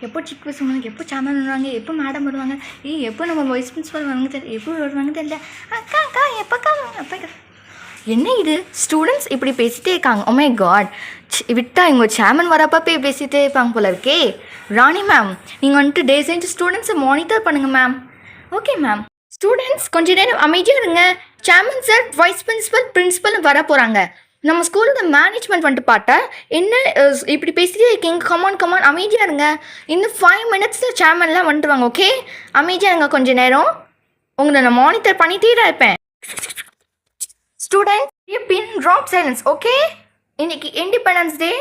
எப்போ சிக் பேசுவாங்க, எப்போ சேனல் வருவாங்க, எப்போ மேடம் வருவாங்க, எப்போ நம்ம வைஸ் பிரின்சிபல் வருவாங்க தெரியல, எப்போ வருவாங்க தெரியல. அக்கா அக்கா எப்போக்கா அப்போ என்ன இது ஸ்டூடெண்ட்ஸ் இப்படி பேசிகிட்டே இருக்காங்க. ஓ மை காட், விட்டா இவங்க சேர்மன் வரப்போ போய் பேசிகிட்டே இருப்பாங்க போல இருக்கே. ராணி மேம், நீங்கள் வந்துட்டு டே செஞ்சு ஸ்டூடெண்ட்ஸை மானிட்டர் பண்ணுங்கள் மேம். Okay ma'am. ஸ்டூடெண்ட்ஸ் கொஞ்ச நேரம் அமைதியாக இருங்க. சேர்மன் சார், வைஸ் பிரின்சிபல் வர போகிறாங்க. நம்ம ஸ்கூலோட மேனேஜ்மெண்ட் வந்துட்டு பார்த்தா என்ன இப்படி பேசிட்டே இருக்கீங்க. கமான் அமைதியாக இருங்க. இன்னும் 5 minutesல சேர்மன்லாம் வந்துட்டுவாங்க. ஓகே, அமைதியாக இருங்க கொஞ்ச நேரம். உங்களை நான் மானிட்டர் பண்ணிகிட்டே தான் இருப்பேன். Student, pin drop silence. Okay, இன்னைக்கு independence day.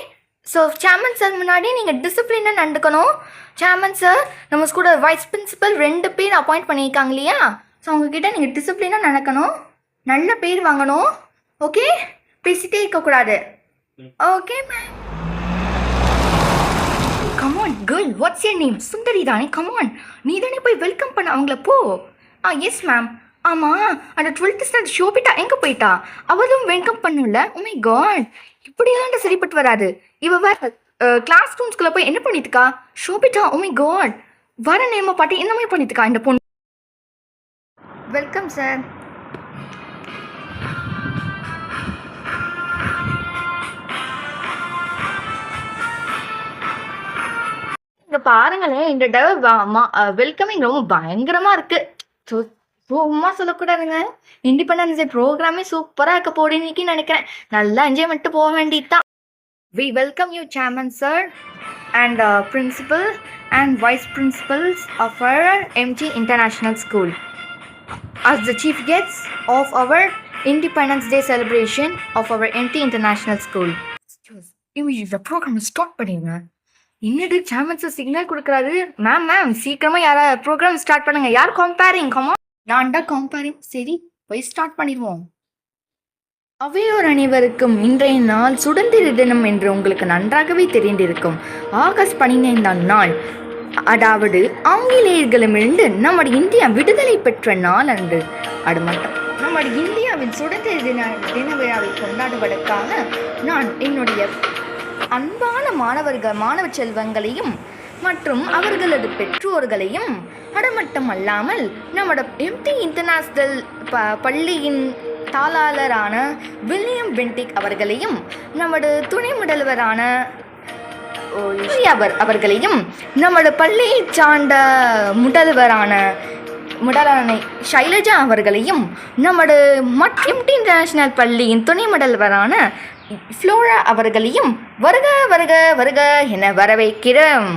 So chairman sir முன்னாடி நீங்கள் டிசிப்ளினாக நடந்துக்கணும். சேர்மன் சார், நம்ம ஸ்கூலோட வைஸ் பிரின்சிபல் 2 பேர் அப்பாயிண்ட் பண்ணியிருக்காங்க இல்லையா? ஸோ அவங்கக்கிட்ட நீங்கள் டிசிப்ளினாக நடக்கணும், நல்ல பேர் வாங்கணும். ஓகே, பேசிட்டே இருக்கக்கூடாது. Okay ma'am. Come on girl, what's your name? Sundari தானே? கமான், நீ தானே போய் வெல்கம் பண்ண அவங்கள. போ. Yes ma'am. ஆமாம், அந்த 12th ஸ்டாண்டர்ட் ஷோபிட்டா எங்கே போயிட்டா? அவளும் வெல்கம் பண்ணல. ஓ மை காட், இப்படிலாம் சரிப்பட்டு வராது. இவ வேற கிளாஸ் ரூம்ஸ்குள்ளே போய் என்ன பண்ணிட்டுக்கா? ஷோபிட்டா, ஓ மை காட், வர நேம பாட்டி என்ன மாதிரி பண்ணிட்டுக்கா இந்த பொண்ணு. Welcome sir. இங்கே பாருங்களேன், இந்த வெல்கமிங் ரொம்ப பயங்கரமாக இருக்குது. சும்மா சொல்லக்கூடாதுங்க. இண்டிபெண்டன்ஸ் டே ப்ரோக்ராமே சூப்பராக இருக்க போடு இன்னைக்கு நினைக்கிறேன். நல்லா என்ஜாய் பண்ணிட்டு போக வேண்டியதுதான். We welcome you chairman sir and principal and vice principals of our MD international school as the chief guests of our Independence Day celebration of our MT International School. இந்த ப்ரோக்ராம் ஸ்டார்ட் பண்ணிடுங்க. இன்னது chairman sir signal கொடுக்குறாரு. Ma'am சீக்கிரமாக யாரா program start பண்ணுங்க. யார் comparing? Comma, நான் தான் கம்பேரிங். சரி, போய் ஸ்டார்ட் பண்ணிடுவோம். அவையோர் அனைவருக்கும் இன்றைய நாள் சுதந்திர தினம் என்று உங்களுக்கு நன்றாகவே தெரிந்திருக்கும். ஆகஸ்ட் 15 நாள், அதாவது ஆங்கிலேயர்களிடமிருந்து நம்முடைய இந்தியா விடுதலை பெற்ற நாள் அன்று. அது மட்டும் நம்முடைய இந்தியாவின் சுதந்திர தின விழாவை கொண்டாடுவதற்காக நான் என்னுடைய அன்பான மாணவ செல்வங்களையும் மற்றும் அவர்களது பெற்றோர்களையும், அது மட்டும் அல்லாமல் நம்மளோட எம்டி இன்டர்நேஷ்னல் பள்ளியின் தாளாளரான வில்லியம் பென்டிக் அவர்களையும், நமது துணை முதல்வரான அவர்களையும், நமது பள்ளியை சார்ந்த முதல்வரான ஷைலஜா அவர்களையும், நமது எம்டி இன்டர்நேஷ்னல் பள்ளியின் துணை முதல்வரான ஃப்ளோரா அவர்களையும் வருக வருக வருக என வரவேற்கிறோம்.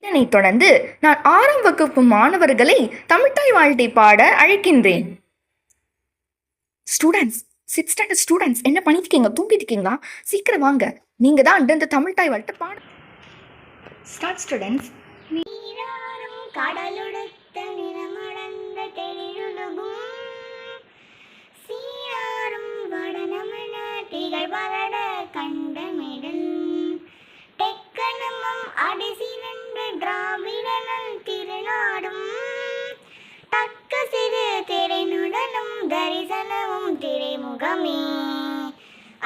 இதனைத் தொடர்ந்து நான் 6ஆம் வகுப்பு மாணவர்களை தமிழ்த்தாய் வாழ்த்தை பாட அழைக்கின்றேன். ஸ்டூடெண்ட்ஸ், 6th ஸ்டாண்டர்ட் ஸ்டூடெண்ட்ஸ், என்ன பண்ணிட்டு இருக்கீங்க? தூங்கிட்டு இருக்கீங்களா? சீக்கிரம் வாங்க, நீங்க தான் இந்த தமிழ்த்தாய் வாழ்த்தை பாட. Start students. நீராறும் கடலுடுத்த நிறமடந்த தெளிருலகும் சீராறும் வடநமன திகழ் பரட கண்டமிடன் தெக்கனமும் அடிசிரண்டு திராவிடனல் திருநாடும் தக்க சிறு திரைநுடலும் தரிசனமும் திரைமுகமே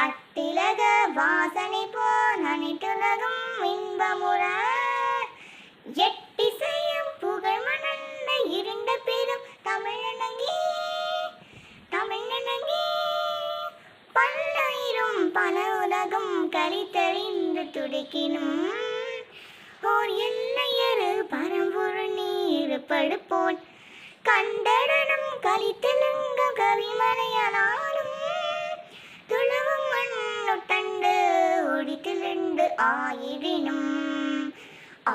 அத்திலக வாசனை போல் அனைத்துலகும் இன்பமுற எட்டிசையும் புகழ் மணந்த இருண்ட பெரும் தமிழனங்கே பல்லுயிரும் பல உலகம் கரித்தறிந்து துடிக்கினும் ஓர் எல்லையறு பரம்பொருள் நீருப்படு போல் கண்டடனம் கலித்தெலுங்க கவிமலையானாலும் துளவும் மண்ணுட்டண்டு ஒடித்திலண்டு ஆயிடினும்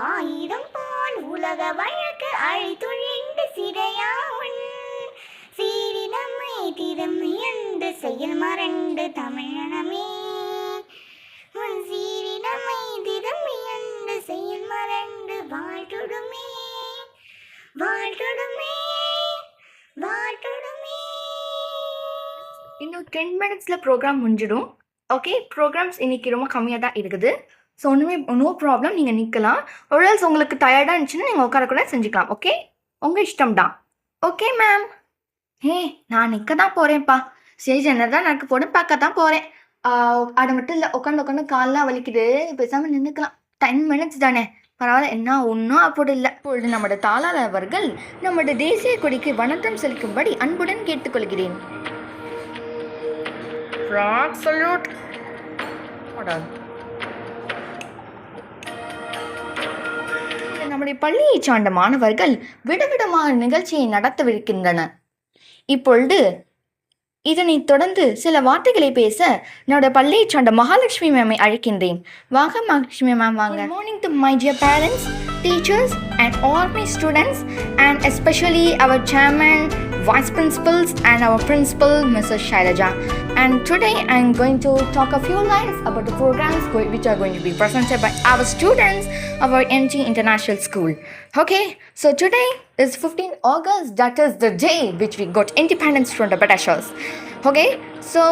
ஆயிரம் போல் உலக வழக்கு அழித்துழிந்து சிறையாவன் சீரிடமை திறமையண்டு செயல் மறண்டு தமிழனமே உன் சீரிடமை திறமையண்டு செயல் மறண்டு வாழ்த்துடுமே வாழ்த்துடுமே வாழ்த்துடுமே. இன்னும் 10 minutesல ப்ரோக்ராம் முடிஞ்சிடும். ஓகே, ப்ரோக்ராம்ஸ் இன்னைக்கு ரொம்ப கம்மியாக தான் இருக்குது. ஸோ ஒன்றுமே நோ ப்ராப்ளம், நீங்கள் நிற்கலாம். ஒரு உங்களுக்கு டயர்டாக இருந்துச்சுன்னா நீங்கள் உட்காரக்கூட செஞ்சுக்கலாம். ஓகே, உங்கள் இஷ்டம் தான். Okay ma'am. நான் நிற்க தான் போகிறேன்ப்பா. ஸ்டேஜ் என்ன தான் நடக்க போட பார்க்க தான் போகிறேன். அது மட்டும் இல்லை, உட்காந்து காலெலாம் வலிக்குது. பேசாமல் நின்றுக்கலாம். 10 minutes தானே, பரவாயில்ல, என்ன ஒன்றும் அப்படி இல்லை. இப்பொழுது நமது தாளாளர் அவர்கள் நமது தேசிய கொடிக்கு வணக்கம் செலுத்தும்படி அன்புடன் கேட்டுக்கொள்கிறேன். நம்முடைய பள்ளியை சார்ந்த மாணவர்கள் விதவிதமான நிகழ்ச்சியை நடத்தவிருக்கின்றனர். இப்பொழுது இதனைத் தொடர்ந்து சில வார்த்தைகளை பேச என்னோட பள்ளியை சார்ந்த மகாலட்சுமி மேமை அழைக்கின்றேன். வாங்க மகாலட்சுமி மேம், வாங்க. Good morning to my dear parents, teachers and all my students, and especially our chairman, vice principals and our principal Mrs. Shailaja. And today I'm going to talk a few lines about the programs which are going to be presented by our students of our MG International School. Okay, so today is 15th August. That is the day which we got independence from the Britishers. Okay, so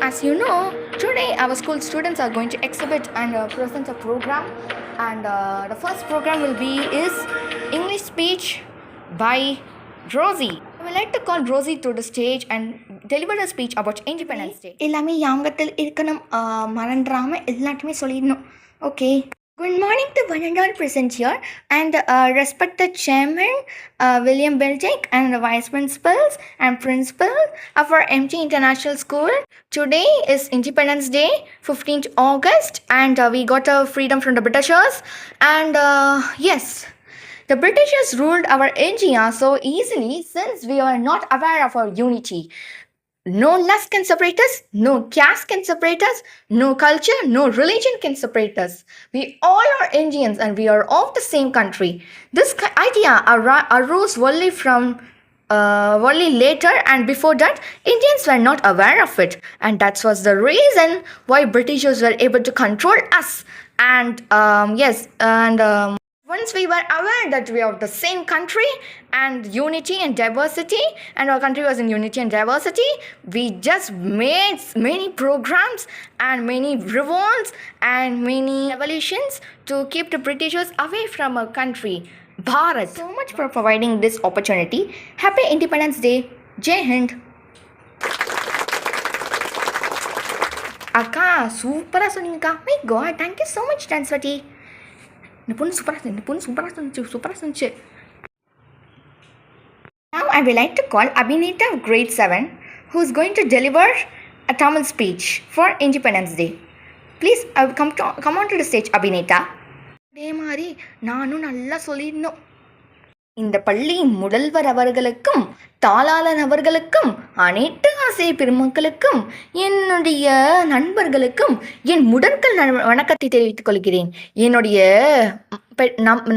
as you know, today our school students are going to exhibit and present a program, and the first program is English speech by Rosie. I would like to call Rosie to the stage and deliver a speech about Independence Day. எல்லாமே யாங்கத்தில் இருக்கணும், மறந்துடாமல் எல்லாத்தையுமே சொல்லிடணும். Okay. Good morning to one and all present here, and respected chairman William Beltic and the vice principals and principal of our MG International School. Today is Independence Day, 15th August, and we got freedom from the Britishers. And yes, the Britishers ruled our India so easily since we are not aware of our unity. No lust can separate us, no caste can separate us, no culture, no religion can separate us. We all are Indians and we are of the same country. This idea arose only later, and before that, Indians were not aware of it. And that was the reason why Britishers were able to control us. And once we were aware that we are the same country and unity and diversity, and our country was in unity and diversity, we just made many programs and many revolts and many revolutions to keep the Britishers away from our country, Bharat. So much for providing this opportunity. Happy Independence Day. Jai Hind. Akka, super சொன்னீங்கக்கா. My God, thank you so much, Tanswati. இந்த பொண்ணு சூப்பராக இருந்துச்சு. Now I would like to call Abhineta of grade 7, who is going to deliver a Tamil speech for Independence Day. Please come on to the stage, Abhineta. அதே மாதிரி நானும் நல்லா சொல்லிடணும். இந்த பள்ளியின் முதல்வர் அவர்களுக்கும் தாளாளர் அவர்களுக்கும் அனைத்து ஆசிரியர் பெருமக்களுக்கும் என்னுடைய நண்பர்களுக்கும் என் முதற்கண் வணக்கத்தை தெரிவித்துக் கொள்கிறேன். என்னுடைய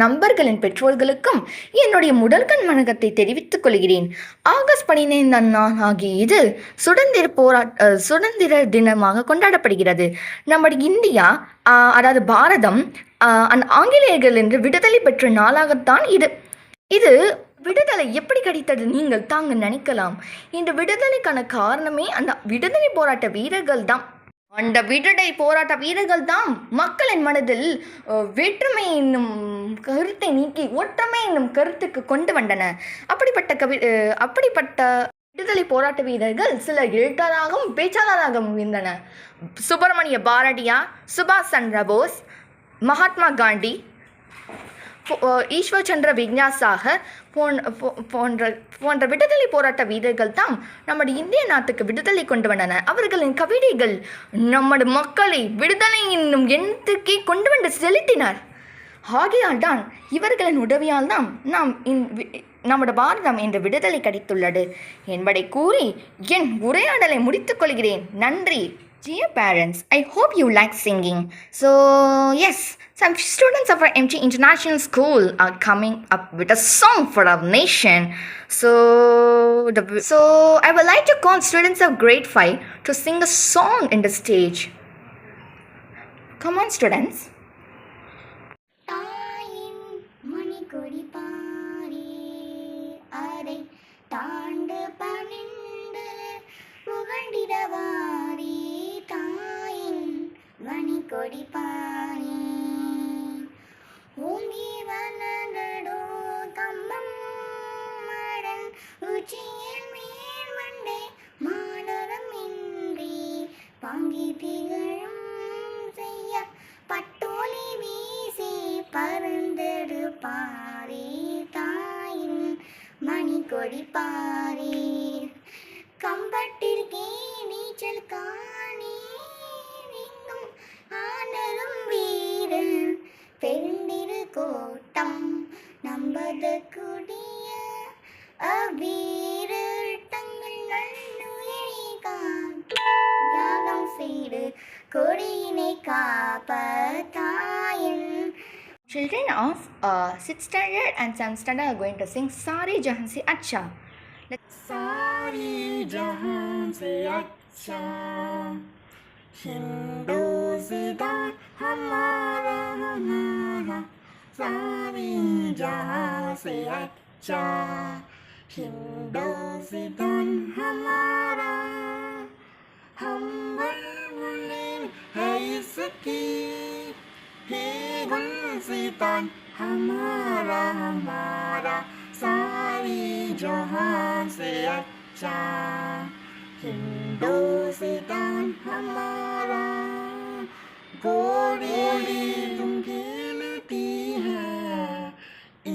நண்பர்களின் பெற்றோர்களுக்கும் என்னுடைய முதற்கண் வணக்கத்தை தெரிவித்துக் கொள்கிறேன். ஆகஸ்ட் 15 நாள் ஆகிய இது சுதந்திர தினமாக கொண்டாடப்படுகிறது. நம்முடைய இந்தியா, அதாவது பாரதம், ஆங்கிலேயர்கள் என்று விடுதலை பெற்ற நாளாகத்தான் இது விடுதலை எப்படி கிடைத்தது நீங்கள் தாங்க நினைக்கலாம். இந்த விடுதலைக்கான காரணமே அந்த விடுதலை போராட்ட வீரர்கள் தான். அந்த விடுதலை போராட்ட வீரர்கள் தான் மக்களின் மனதில் வேற்றுமை என்னும் கருத்தை நீக்கி ஒற்றுமை என்னும் கருத்துக்கு கொண்டு வந்தன. அப்படிப்பட்ட விடுதலை போராட்ட வீரர்கள் சில எழுத்தாளராகவும் பேச்சாளராகவும் இருந்தனர். சுப்பிரமணிய பாரதியார், சுபாஷ் சந்திர போஸ், மகாத்மா காந்தி, ஈஸ்வர் சந்திர வித்யாசாகர் போன்ற விடுதலை போராட்ட வீரர்கள் தான் நம்முடைய இந்திய நாட்டுக்கு விடுதலை கொண்டு வந்தனர். அவர்களின் கவிதைகள் நம்முடைய மக்களை விடுதலை என்னும் எண்ணத்துக்கே கொண்டு வந்து செலுத்தினார். ஆகையால் தான் இவர்களின் உதவியால் தான் நம்முடைய பாரதம் என்ற விடுதலை கிடைத்துள்ளது என்பதை கூறி என் உரையாடலை முடித்துக் கொள்கிறேன். நன்றி. Dear parents, I hope you like singing. So yes, some students of our MG International School are coming up with a song for our nation. So I would like to call students of grade 5 to sing a song in the stage. Come on, students. கொடிப்பானே ஓங்கி வளர்ந்தடோ கம்பம் மடன் உச்சியில் மேல் வண்டே மாடரம் இன்றி பாங்கி திகழும் செய்ய பட்டு பறந்தடு பாரே தாயின் மணிக்கொடி பாரீர் கம்பட்டிற்கே நீச்சல் காணீரிங்கும் ஆனரும் வீரன் பெருந்திரு கோட்டம் நம்பதற்குரிய அவ்வீரர் தங்கள் நல்லுயிரை தியாகம் செய்து கொடியினை காப்ப தாயின். Children of 6th standard and 7th standard are going to sing Sare Jahan Se Acha. सारी जहां से अच्छा हिंदुस्तान हमारा हमारा सारी जहां से अच्छा हिंदुस्तान हमारा हम बुलबुले है इसकी हे गुलसितान हमारा हमारा सारी जहां से अच्छा हिंदुस्तान हमारा गोरी तुम खेलती है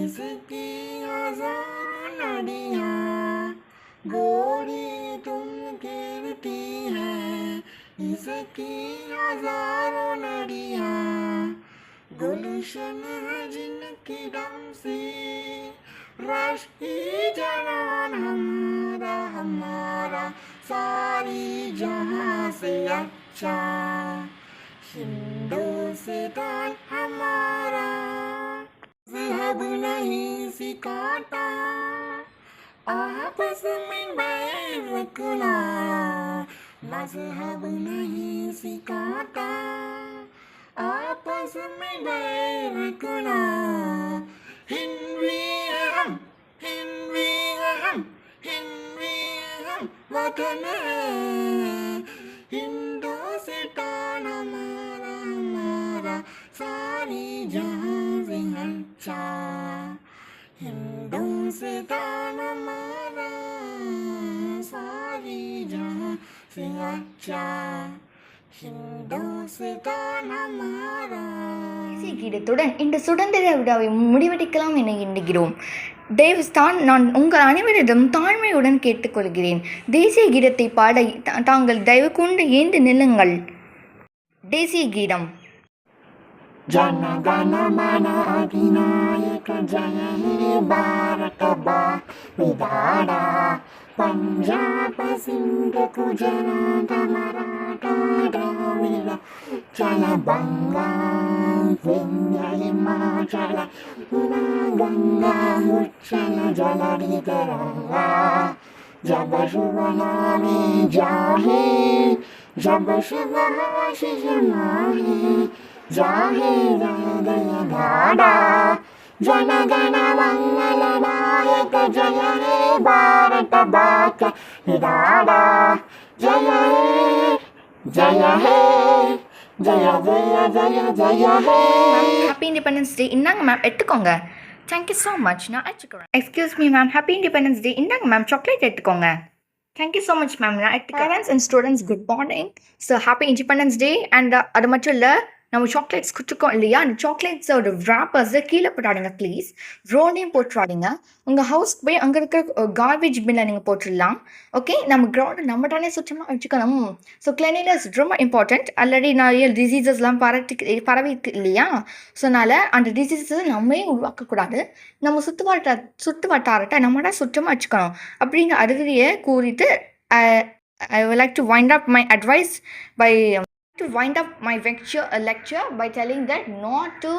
इसकी हजारों नदियाँ गोरी तुम खेलती है इसकी हजारों नदियाँ गुलशन है जिनके दम से राष्ट्रीय जनान हमारा हमारा सारी जहां से अच्छा हिंदुस्तान हमारा मजहब नहीं सिखाता आपस में बैर रखना मजहब नहीं सिखाता आपस में बैर रखना हिंदवी हम वतन है हिंदुस्तान हमारा हमारा सारी जहां से अच्छा हिंदुस्तान हमारा सारी जहां से अच्छा हिंदुस्तान हमारा. தேசிய கீதத்துடன் இந்த சுதந்திர விழாவை முடிவெடுக்கலாம் என எண்ணுகிறோம். தேவஸ்தான் நான் உங்கள் அனைவரிடம் தாழ்மையுடன் கேட்டுக்கொள்கிறேன். தேசிய கீதத்தை பாட தாங்கள் தயவு கொண்டு ஏந்து நில்லுங்கள். தேசிய கீதம். जन गण मन अधिनायक जय हे भारत विधाता पंजाब सिंध गुजरात मराठा द्रविड़ चल बंगा विंध्य हिमाचल गंगा उच्चल जलधि तरंगा जब शुभ नामे जाहे जब शुभ आशीष माहे जाहे जय जय धाड़ा जन गण मंगल नायक जय हे भारत भाग्य विधाता जय हे जय हे जय जय जय जय हे. Happy independence day. இந்தாங்க மேம், எடுத்துக்கோங்க. Thank you so much. நான் எடுத்துக்கிறேன். Excuse me ma'am, happy independence day. இந்தாங்க மேம், சாக்லேட் எடுத்துக்கோங்க. Thank you so much ma'am. நான் எடுத்துக்கிறேன். Parents and students good morning. So happy independence day. And அது மட்டும் இல்லை, நம்ம சாக்லேட்ஸ் கொடுத்துருக்கோம் இல்லையா, அந்த சாக்லேட்ஸோட ராப்பர்ஸை கீழே போட்டாடுங்க ப்ளீஸ். ரோனையும் போட்டுறாடிங்க. உங்கள் ஹவுஸ்க்கு போய் அங்கே இருக்கிற கார்பேஜ் பின்னை நீங்கள் போட்டுடலாம். ஓகே, நம்ம கிரவுண்டை நம்ம தானே சுத்தமாக வச்சுக்கணும். ஸோ கிளீனினஸ் ரொம்ப இம்பார்ட்டண்ட். ஆல்ரெடி நிறைய டிசீசஸ்லாம் பரவிருக்கு இல்லையா, ஸோ அதனால் அந்த டிசீசஸை நம்மளே உருவாக்கக்கூடாது. நம்ம சுற்று வட்டாரத்தை நம்ம தான் சுத்தமாக வச்சுக்கணும் அப்படிங்கிற அறிகுறியை கூறிட்டு I would like to wind up my advice by lecture by telling that not to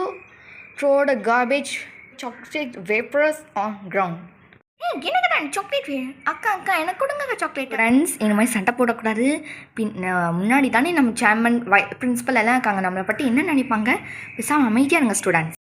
throw the garbage chocolate vapors on ground. எனக்கு சாக்லேட் அக்கா எனக்கு கொடுங்க சாக்லேட். ஃப்ரெண்ட்ஸ், இந்த மாதிரி சண்டை போடக்கூடாது. முன்னாடி தானே நம்ம சேர்மன் பிரின்சிபல் எல்லாம் இருக்காங்க, நம்மளை பற்றி என்ன நினைப்பாங்க. பேசாமல் அமைதியாக இருங்க ஸ்டூடெண்ட்ஸ்.